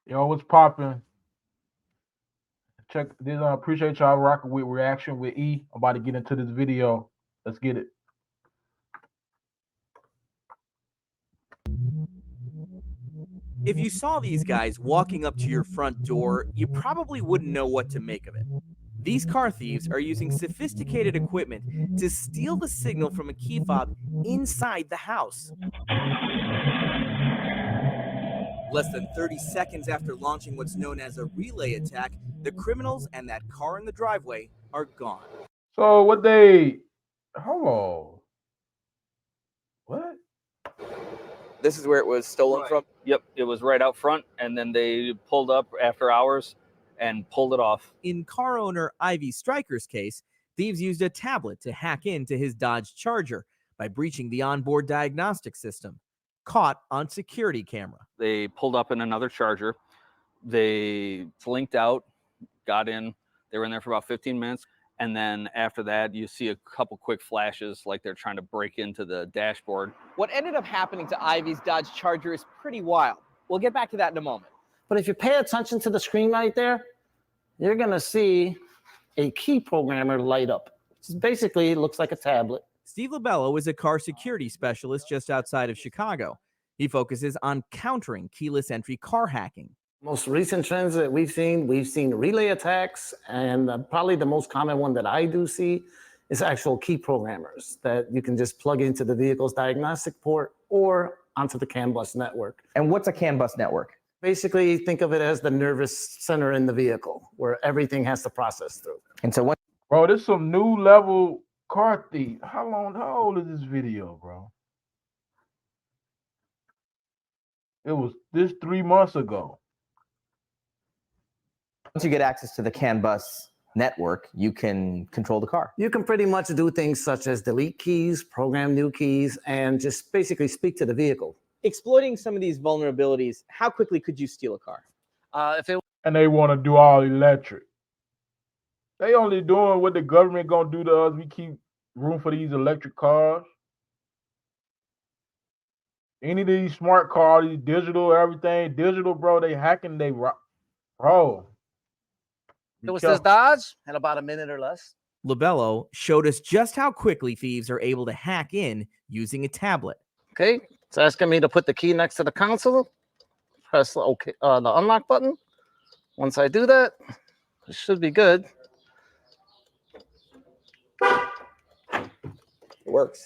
Yo, what's popping? Check this. I appreciate y'all rocking with reaction with E. I'm about to get into this video. Let's get it. If you saw these guys walking up to your front door, you probably wouldn't know what to make of it. These car thieves are using sophisticated equipment to steal the signal from a key fob inside the house. Less than 30 seconds after launching what's known as a relay attack, the criminals and that car in the driveway are gone. So what they? Hold on. What? This is where it was stolen Right. from? Yep, it was right out front, and then they pulled up after hours and pulled it off. In car owner Ivy Stryker's case, thieves used a tablet to hack into his Dodge Charger by breaching the onboard diagnostic system, caught on security camera. They pulled up in another Charger. They flinked out, got in. They were in there for about 15 minutes. And then after that, you see a couple quick flashes like they're trying to break into the dashboard. What ended up happening to Ivy's Dodge Charger is pretty wild. We'll get back to that in a moment. But if you pay attention to the screen right there, you're going to see a key programmer light up. Basically, it looks like a tablet. Steve Lobello is a car security specialist just outside of Chicago. He focuses on countering keyless entry car hacking. Most recent trends that we've seen relay attacks, and probably the most common one that I do see is actual key programmers that you can just plug into the vehicle's diagnostic port or onto the CAN bus network. And what's a CAN bus network? Basically, think of it as the nervous center in the vehicle where everything has to process through. And so what? Bro, this some new level car thief. How old is this video, bro? It was this 3 months ago. Once you get access to the CAN bus network, you can control the car. You can pretty much do things such as delete keys, program new keys, and just basically speak to the vehicle. Exploiting some of these vulnerabilities, how quickly could you steal a car? And they want to do all electric. They only doing what the government gonna do to us. We keep room for these electric cars. Any of these smart cars, these digital, everything digital, bro. They hacking, bro. It was this Dodge in about a minute or less. Lobello showed us just how quickly thieves are able to hack in using a tablet. Okay, it's asking me to put the key next to the console. Press the unlock button. Once I do that, it should be good. It works.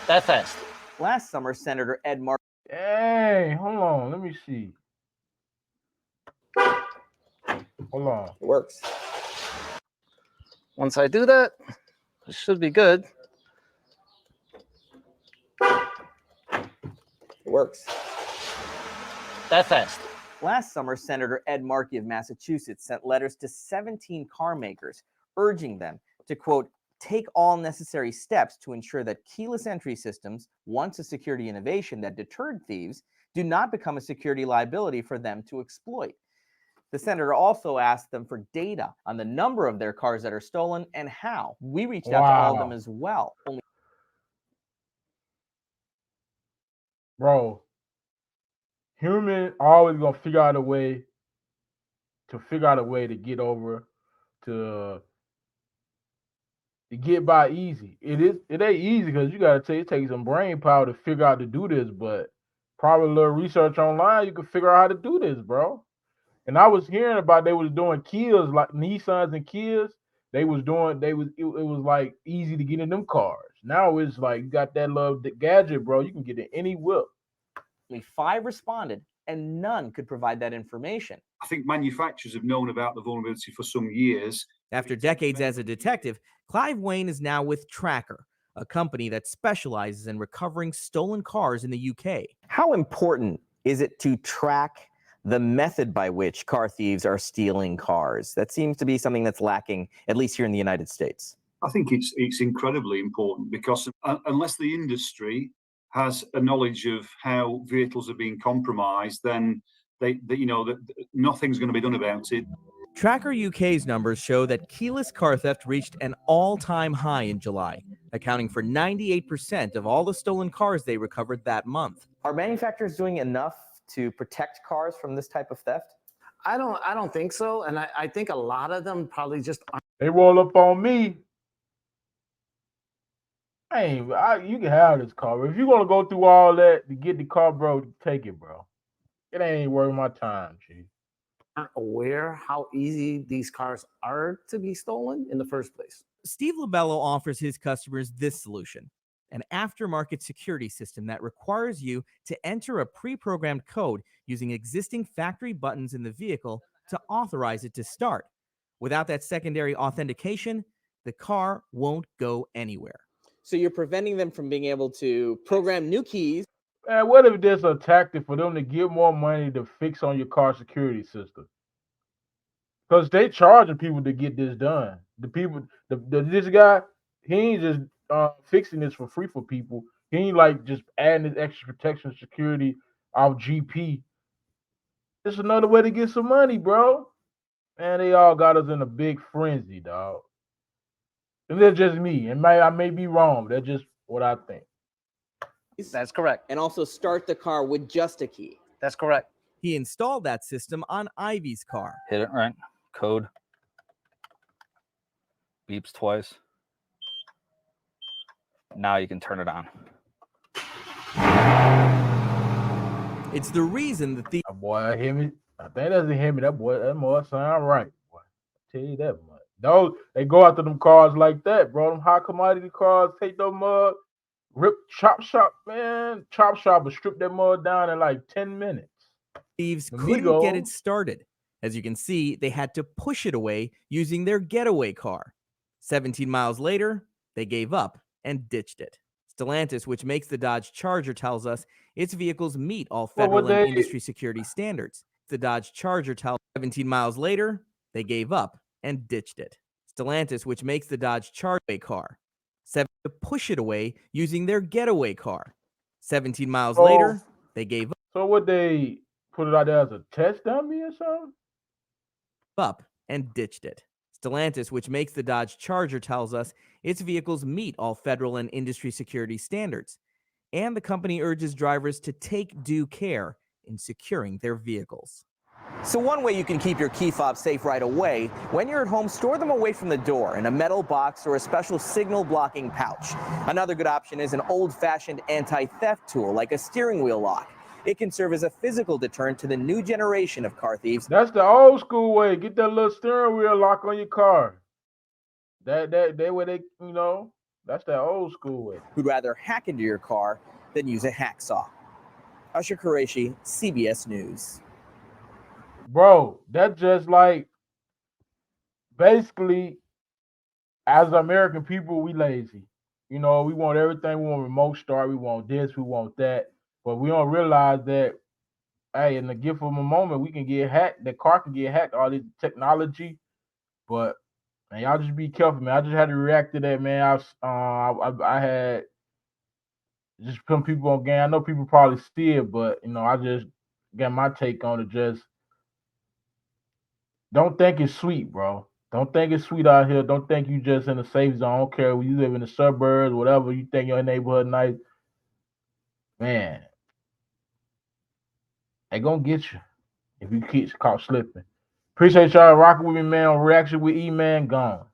That fast. Last summer, Senator Ed Markey. Hey, hold on. Let me see. Hold on. It works. Once I do that, it should be good. It works. That fast. Last summer, Senator Ed Markey of Massachusetts sent letters to 17 car makers, urging them to, quote, take all necessary steps to ensure that keyless entry systems, once a security innovation that deterred thieves, do not become a security liability for them to exploit. The senator also asked them for data on the number of their cars that are stolen and how. We reached out to all of them as well. Bro, human always gonna figure out a way to get over to get by easy. It ain't easy because you gotta take some brain power to figure out to do this, but probably a little research online, you can figure out how to do this, bro. And I was hearing about they was doing Kias, like Nissans and Kias. It was like easy to get in them cars. Now it's like you got that little gadget, bro. You can get in any whip. Only 5 responded, and none could provide that information. I think manufacturers have known about the vulnerability for some years. After decades as a detective, Clive Wayne is now with Tracker, a company that specializes in recovering stolen cars in the UK. How important is it to track the method by which car thieves are stealing cars? That seems to be something that's lacking, at least here in the United States. I think it's incredibly important because unless the industry has a knowledge of how vehicles are being compromised, then nothing's going to be done about it. Tracker UK's numbers show that keyless car theft reached an all-time high in July, accounting for 98% of all the stolen cars they recovered that month. Are manufacturers doing enough to protect cars from this type of theft? I don't think so. And I think a lot of them probably just aren't. They roll up on me. You can have this car, but if you're gonna go through all that to get the car, bro, take it, bro. It ain't worth my time, G. Aware how easy these cars are to be stolen in the first place. Steve Labello offers his customers this solution: an aftermarket security system that requires you to enter a pre-programmed code using existing factory buttons in the vehicle to authorize it to start. Without that secondary authentication, the car won't go anywhere. So you're preventing them from being able to program new keys. Man, what if there's a tactic for them to get more money to fix on your car security system? Because they charging people to get this done. The people, this guy, he ain't just fixing this for free for people. He ain't like just adding this extra protection security off GP. It's another way to get some money, bro. Man, they all got us in a big frenzy, dog. And that's just me. And I may be wrong. That's just what I think. That's correct. And also start the car with just a key. That's correct. He installed that system on Ivy's car. Hit it right. Code. Beeps twice. Now you can turn it on. It's the reason that the That boy hit me. I think that's a hit me. That boy sound right. Boy. I tell you that much. Those they go after them cars like that, bro. Them high commodity cars, take them mud, rip chop shop, man. Chop shop will strip that mud down in like 10 minutes. thieves The couldn't get Migos. it started. As you can see, they had to push it away using their getaway car. 17 miles later, they gave up and ditched it. Stellantis, which makes the Dodge Charger, tells us its vehicles meet all Well, federal what and they- industry security standards. The Dodge Charger tells 17 miles later, they gave up and ditched it. Stellantis, which makes the Dodge Charger car, to push it away using their getaway car. 17 miles Oh. later, they gave So would they put it out there as a test dummy or something? up and ditched it. Stellantis, which makes the Dodge Charger, tells us its vehicles meet all federal and industry security standards, and the company urges drivers to take due care in securing their vehicles. So one way you can keep your key fobs safe right away, when you're at home, store them away from the door in a metal box or a special signal blocking pouch. Another good option is an old-fashioned anti-theft tool like a steering wheel lock. It can serve as a physical deterrent to the new generation of car thieves. That's the old school way. Get that little steering wheel lock on your car. That way they, that's that old school way. Who'd rather hack into your car than use a hacksaw. Usher Qureshi, CBS News. Bro, that's just like basically as American people, we lazy. We want everything. We want remote start. We want this. We want that. But we don't realize that, hey, in the gift of a moment, we can get hacked. The car can get hacked. All this technology, but man, y'all just be careful, man. I just had to react to that, man. I had just putting people on game. I know people probably see it, but I just got my take on it. Just don't think it's sweet, bro. Don't think it's sweet out here. Don't think you just in a safe zone. I don't care where you live in the suburbs, whatever. You think your neighborhood nice, man. They gonna get you if you keep caught slipping. Appreciate y'all rocking with me, man. On Reaction with E-Man, gone.